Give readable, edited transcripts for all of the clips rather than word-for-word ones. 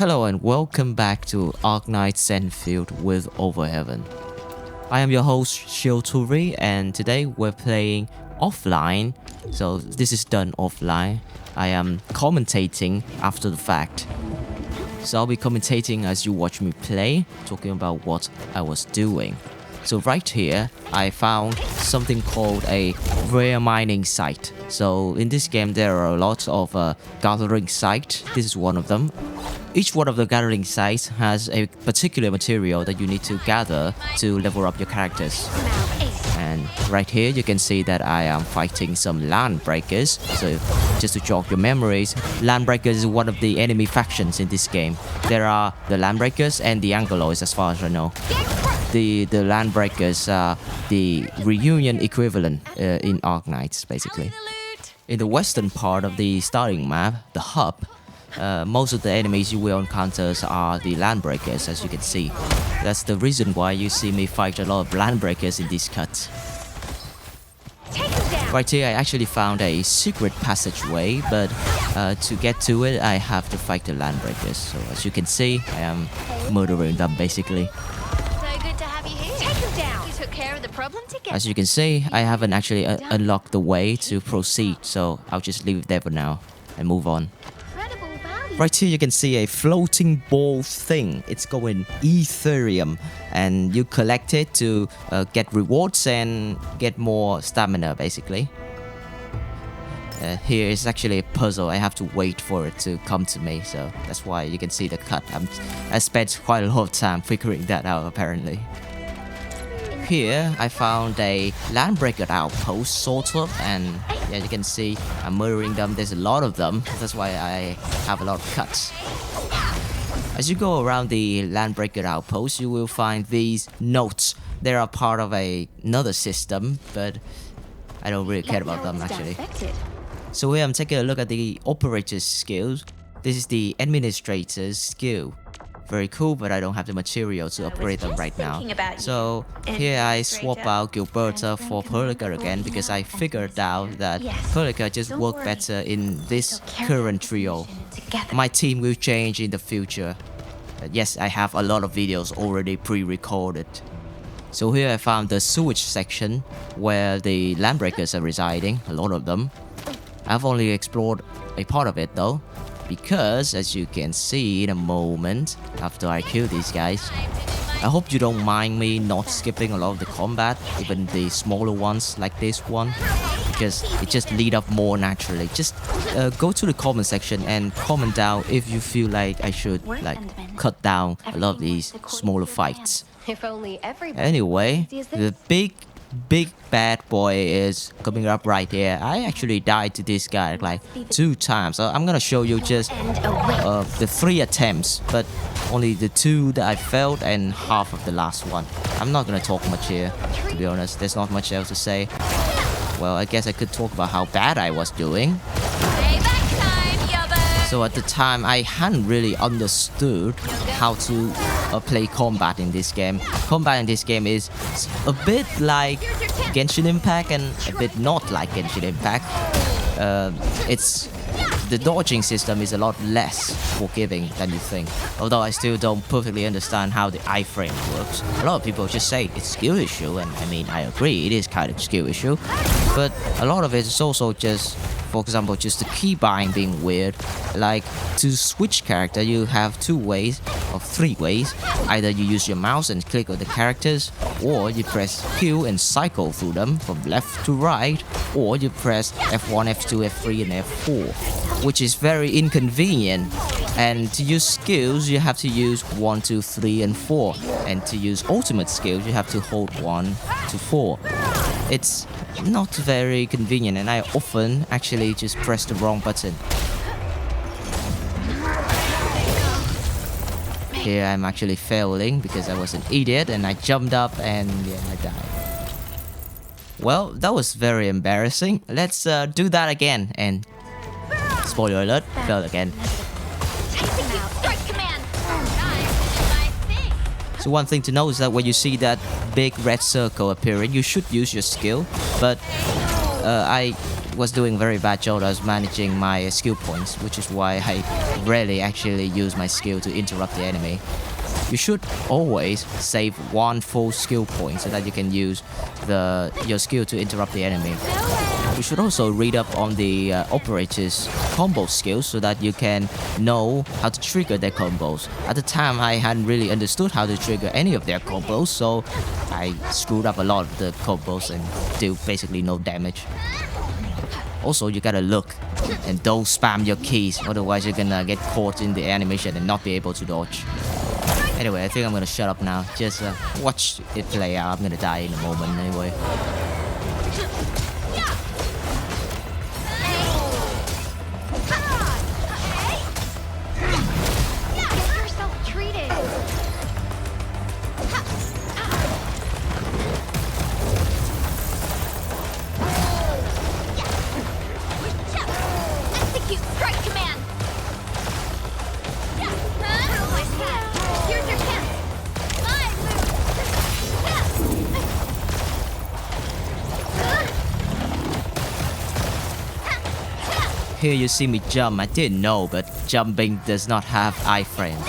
Hello and welcome back to ARKNIGHTS Endfield with Overheaven. I am your host Shioturi and today we're playing offline. So this is done offline. I am commentating after the fact. So I'll be commentating as you watch me play, talking about what I was doing. So right here, I found something called a rare mining site. So in this game, there are a lot of gathering sites. This is one of them. Each one of the gathering sites has a particular material that you need to gather to level up your characters. And right here, you can see that I am fighting some land breakers. So just to jog your memories, land breakers is one of the enemy factions in this game. There are the land breakers and the Angloids as far as I know. The land breakers are the reunion equivalent in ARKNIGHTS basically. In the western part of the starting map, the hub, most of the enemies you will encounter are the land breakers, as you can see. That's the reason why you see me fight a lot of land breakers in these cuts. Right here I actually found a secret passageway, but to get to it I have to fight the land breakers. So as you can see, I am murdering them basically. As you can see, I haven't actually unlocked the way to proceed, so I'll just leave it there for now and move on. Right here you can see a floating ball thing. It's going Ethereum and you collect it to get rewards and get more stamina basically. Here is actually a puzzle. I have to wait for it to come to me, so that's why you can see the cut. I spent quite a lot of time figuring that out apparently. Here I found a landbreaker outpost sort of, and yeah, you can see I'm murdering them. There's a lot of them, that's why I have a lot of cuts. As you go around the landbreaker outpost, you will find these notes. They are part of another system, but I don't really care about them actually. So here I'm taking a look at the operator's skills. This is the administrator's skill. Very cool, but I don't have the material to upgrade them right now. So here I swap out Gilberta for Perlica again because I figured out that Perlica just works better in this current trio. My team will change in the future. Yes, I have a lot of videos already pre-recorded. So here I found the sewage section where the landbreakers are residing, a lot of them. I've only explored a part of it though, because as you can see in a moment after I kill these guys, I hope you don't mind me not skipping a lot of the combat, even the smaller ones like this one, because it just lead up more naturally. Just go to the comment section and comment down if you feel like I should cut down a lot of these smaller fights. Anyway, the big bad boy is coming up right here. I actually died to this guy like 2 times, so I'm gonna show you just the 3 attempts, but only the 2 that I failed and half of the last one. I'm not gonna talk much here, to be honest. There's not much else to say. Well, I guess I could talk about how bad I was doing. So at the time, I hadn't really understood how to play combat in this game. Combat in this game is a bit like Genshin Impact and a bit not like Genshin Impact. The dodging system is a lot less forgiving than you think. Although I still don't perfectly understand how the iframe works. A lot of people just say it's a skill issue, and I mean I agree, it is kind of a skill issue. But a lot of it is also just, for example, just the keybind being weird. Like to switch character, you have 2 ways or 3 ways. Either you use your mouse and click on the characters, or you press Q and cycle through them from left to right, or you press F1, F2, F3 and F4, which is very inconvenient. And to use skills, you have to use 1, 2, 3 and 4. And to use ultimate skills, you have to hold 1 to 4. It's not very convenient, and I often actually just press the wrong button. Here I'm actually failing because I was an idiot and I jumped up and yeah, I died. Well, that was very embarrassing. Let's do that again, and spoiler alert, failed again. So one thing to know is that when you see that big red circle appearing, you should use your skill, but I was doing very bad job as managing my skill points, which is why I rarely actually use my skill to interrupt the enemy. You should always save one full skill point so that you can use your skill to interrupt the enemy. You should also read up on the operators' combo skills so that you can know how to trigger their combos. At the time, I hadn't really understood how to trigger any of their combos, so I screwed up a lot of the combos and do basically no damage. Also, you gotta look and don't spam your keys, otherwise you're gonna get caught in the animation and not be able to dodge. Anyway, I think I'm gonna shut up now. Just watch it play out. I'm gonna die in a moment anyway. Here you see me jump. I didn't know, but jumping does not have iframe.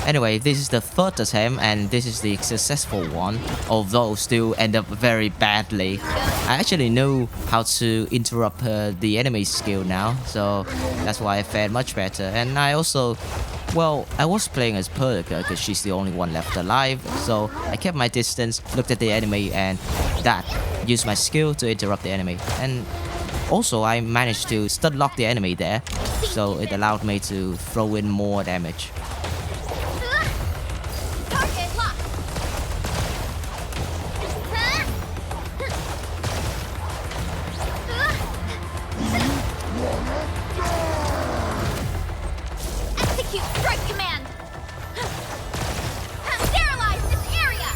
Anyway, this is the third attempt and this is the successful one, although still end up very badly. I actually knew how to interrupt the enemy's skill now, so that's why I fared much better. And I also, well, I was playing as Perlica because she's the only one left alive, so I kept my distance, looked at the enemy, and that used my skill to interrupt the enemy. And also, I managed to stun lock the enemy there, so it allowed me to throw in more damage. Execute strike command! Sterilize this area!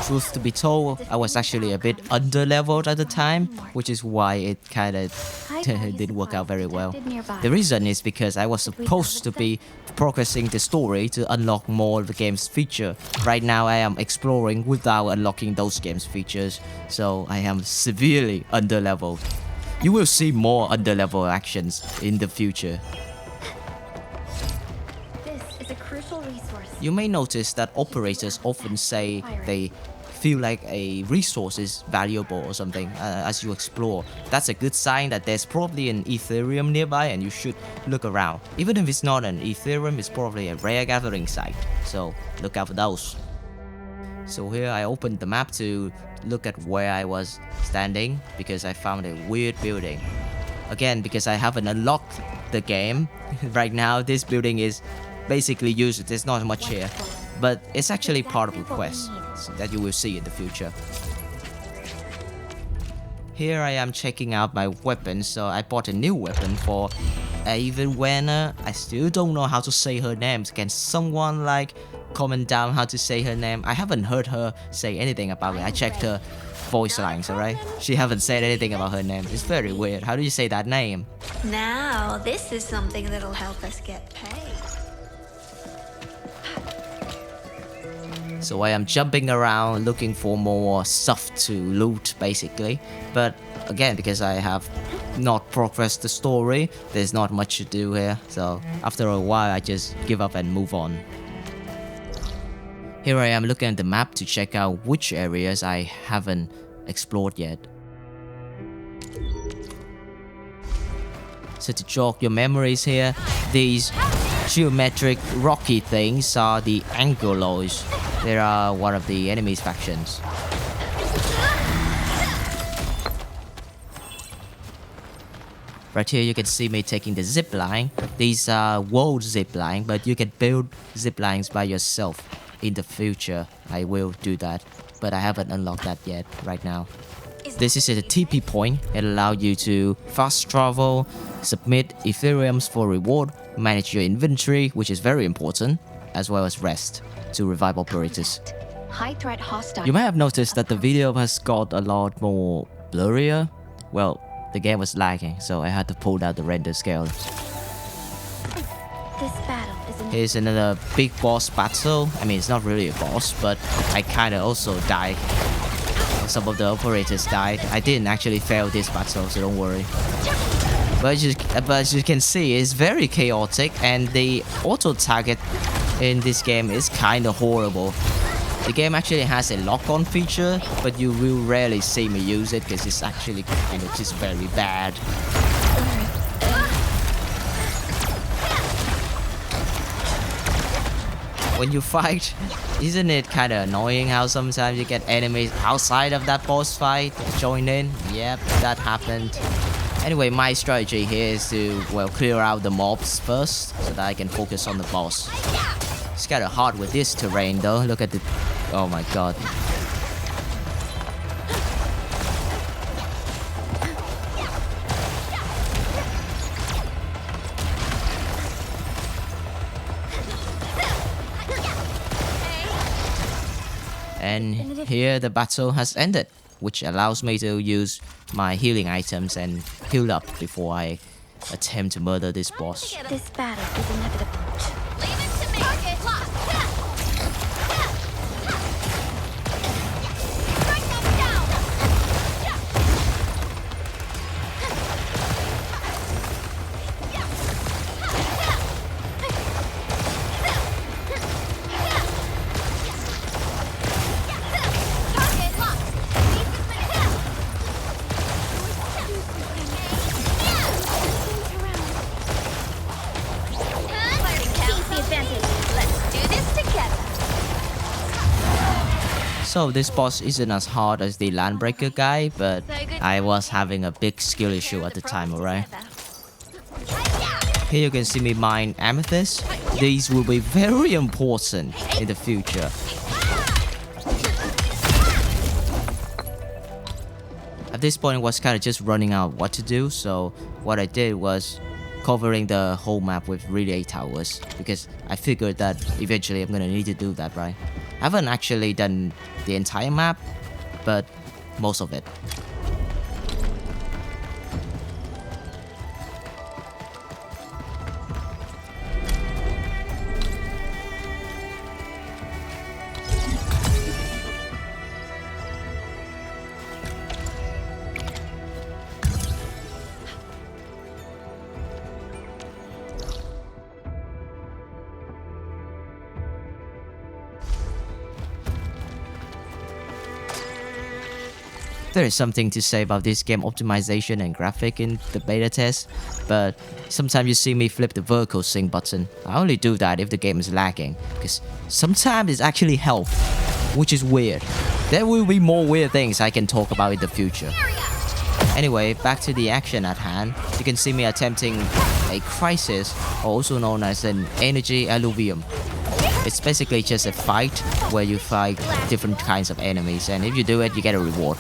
Truth to be told, I was actually a bit underleveled at the time, which is why it kinda didn't work out very well. The reason is because I was supposed to be progressing the story to unlock more of the game's feature. Right now I am exploring without unlocking those game's features, so I am severely underleveled. You will see more underlevel actions in the future. This is a crucial resource. You may notice that operators often say they feel like a resource is valuable or something as you explore. That's a good sign that there's probably an Ethereum nearby and you should look around. Even if it's not an Ethereum, it's probably a rare gathering site, so look out for those. So here I opened the map to look at where I was standing because I found a weird building. Again, because I haven't unlocked the game, right now this building is basically useless. There's not much here, but it's actually part of the quest that you will see in the future. Here I am checking out my weapons, so I bought a new weapon for Even Werner. I still don't know how to say her name. Can someone like comment down how to say her name? I haven't heard her say anything about it. I checked her voice lines, alright? She haven't said anything about her name. It's very weird. How do you say that name? Now, this is something that'll help us get paid. So I am jumping around looking for more stuff to loot basically, but again, because I have not progressed the story, there's not much to do here, so after a while I just give up and move on. Here I am looking at the map to check out which areas I haven't explored yet. So to jog your memories here, these geometric rocky things are the Anguloids. They are one of the enemy's factions. Right here you can see me taking the zip line. These are world zip line, but you can build zip lines by yourself. In the future, I will do that, but I haven't unlocked that yet right now. This is a TP point. It allows you to fast travel, submit Ethereums for reward, manage your inventory, which is very important, as well as rest to revive operators. High threat hostile. You may have noticed that the video has got a lot more blurrier. Well, the game was lagging, so I had to pull down the render scale. This battle is Here's another big boss battle. I mean, it's not really a boss, but I kinda also died some of the operators died. I didn't actually fail this battle, so don't worry. But as you can see, it's very chaotic, and the auto target in this game is kind of horrible. The game actually has a lock-on feature, but you will rarely see me use it because it's actually kind of just very bad. When you fight, isn't it kind of annoying how sometimes you get enemies outside of that boss fight join in? Yep, that happened. Anyway, my strategy here is to, well, clear out the mobs first so that I can focus on the boss. It's kind of hard with this terrain though. Look at the... oh my god. And here the battle has ended, which allows me to use my healing items and heal up before I attempt to murder this boss. This battle is inevitable. Leave it to me. Target locked. Strike them down. Target locked. Seize the advantage. Let's do this together. So this boss isn't as hard as the Landbreaker guy, but I was having a big skill issue at the time, alright? Here you can see me mine amethyst. These will be very important in the future. At this point, I was kind of just running out what to do, so what I did was covering the whole map with relay towers, because I figured that eventually I'm gonna need to do that, right? I haven't actually done the entire map, but most of it. There is something to say about this game optimization and graphic in the beta test, but sometimes you see me flip the vertical sync button. I only do that if the game is lagging, because sometimes it actually helps, which is weird. There will be more weird things I can talk about in the future. Anyway, back to the action at hand. You can see me attempting a crisis, also known as an energy alluvium. It's basically just a fight where you fight different kinds of enemies, and if you do it, you get a reward.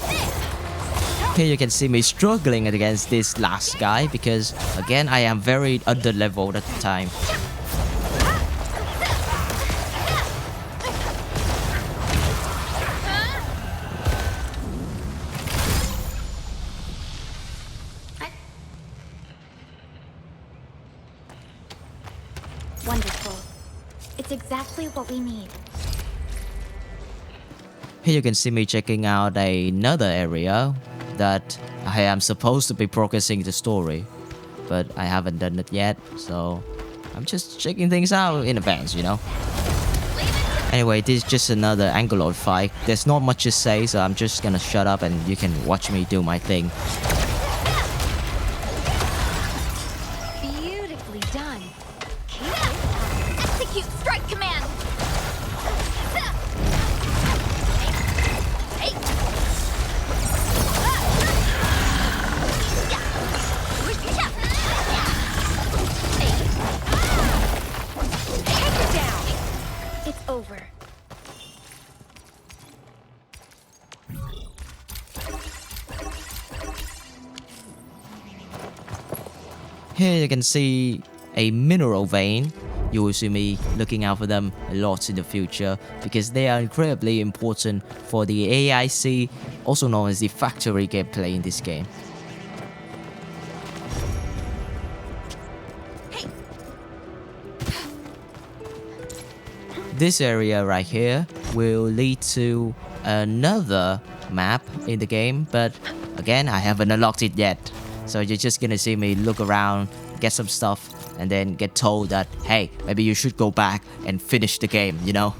Here you can see me struggling against this last guy because, again, I am very under-leveled at the time. Wonderful. It's exactly what we need. Here you can see me checking out another area that I am supposed to be progressing the story, but I haven't done it yet, so I'm just checking things out in advance, you know? Anyway, this is just another Angoloid fight. There's not much to say, so I'm just gonna shut up and you can watch me do my thing. Beautifully done. Execute strike command. It's over. Here you can see a mineral vein. You will see me looking out for them a lot in the future because they are incredibly important for the AIC, also known as the factory gameplay in this game. This area right here will lead to another map in the game, but again, I haven't unlocked it yet. So you're just gonna see me look around, get some stuff, and then get told that, hey, maybe you should go back and finish the game, you know?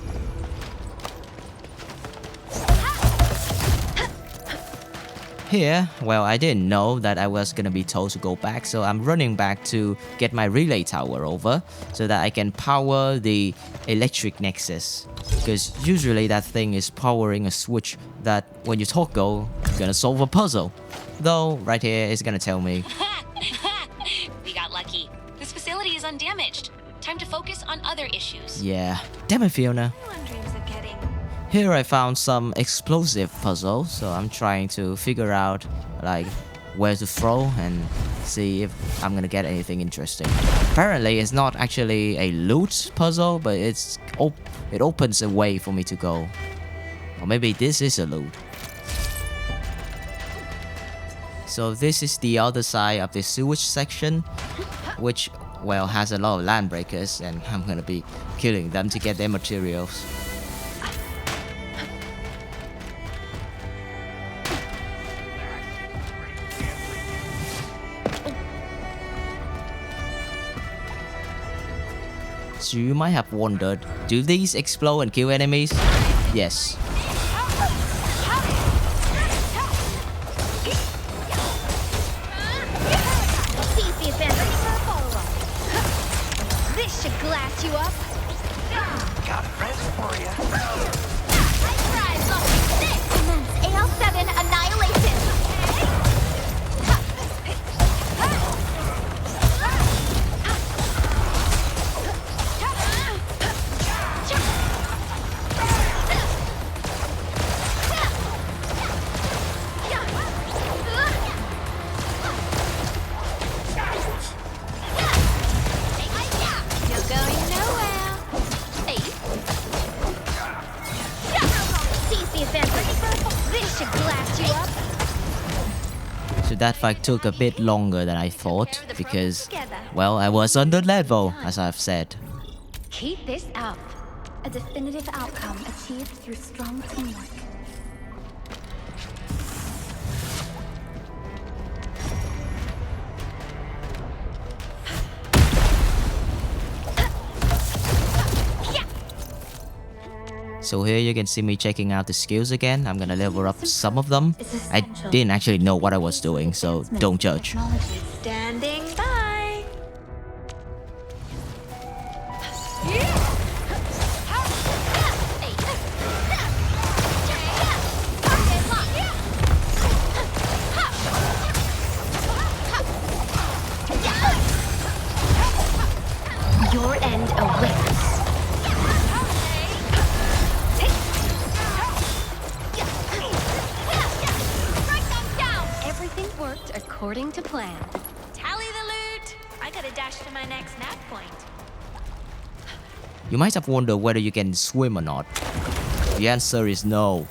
Here, well, I didn't know that I was gonna be told to go back, so I'm running back to get my relay tower over so that I can power the electric nexus. Because usually that thing is powering a switch that when you toggle, you're gonna solve a puzzle. Though, right here, it's gonna tell me. We got lucky. This facility is undamaged. Time to focus on other issues. Yeah, damn it, Fiona. Everyone dreams of getting. Here I found some explosive puzzles, so I'm trying to figure out like where to throw and see if I'm gonna get anything interesting. Apparently it's not actually a loot puzzle, but it opens a way for me to go. Or maybe this is a loot. So this is the other side of the sewage section, which, well, has a lot of land breakers, and I'm gonna be killing them to get their materials. So you might have wondered, do these explode and kill enemies? Yes. Seize the advantage for a follow-up. This should glass you up. Got a present for you. I thrive level 6. Commence AL7 annihilation. You're going nowhere. Hey, Seize the advantage. This should glass you up. So that fight took a bit longer than I thought because, well, I was under level, as I've said. Keep this up. A definitive outcome achieved through strong teamwork. So here you can see me checking out the skills again. I'm gonna level up some of them. I didn't actually know what I was doing, so don't judge. standing by. Your end awaits. Everything worked according to plan. Tally the loot. I gotta dash to my next nap point. You might have wondered whether you can swim or not. The answer is no.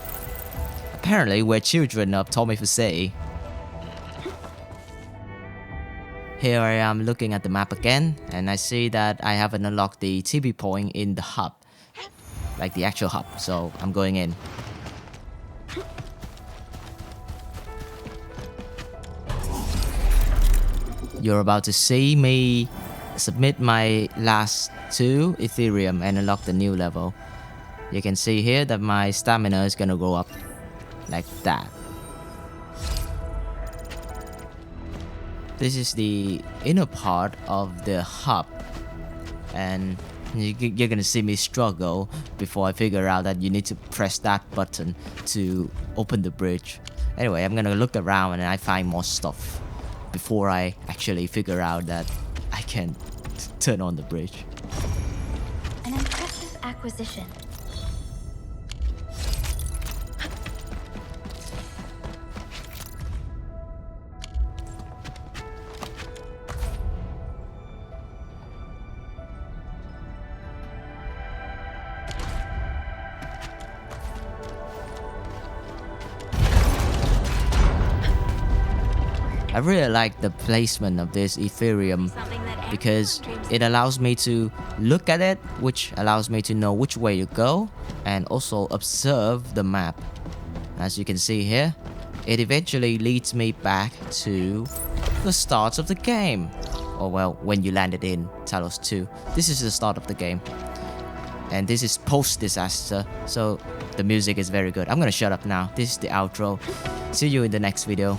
Apparently, we're children of Tommy Fusei. Here I am looking at the map again, and I see that I haven't unlocked the TP point in the hub. Like the actual hub, so I'm going in. You're about to see me submit my last 2 Ethereum and unlock the new level. You can see here that my stamina is gonna go up like that. This is the inner part of the hub, and you're gonna see me struggle before I figure out that you need to press that button to open the bridge. Anyway, I'm gonna look around and I find more stuff before I actually figure out that I can turn on the bridge. An impressive acquisition. I really like the placement of this Ethereum because it allows me to look at it, which allows me to know which way to go and also observe the map. As you can see here, it eventually leads me back to the start of the game. Or well, when you landed in Talos 2. This is the start of the game. And this is post-disaster, so the music is very good. I'm gonna shut up now. This is the outro. See you in the next video.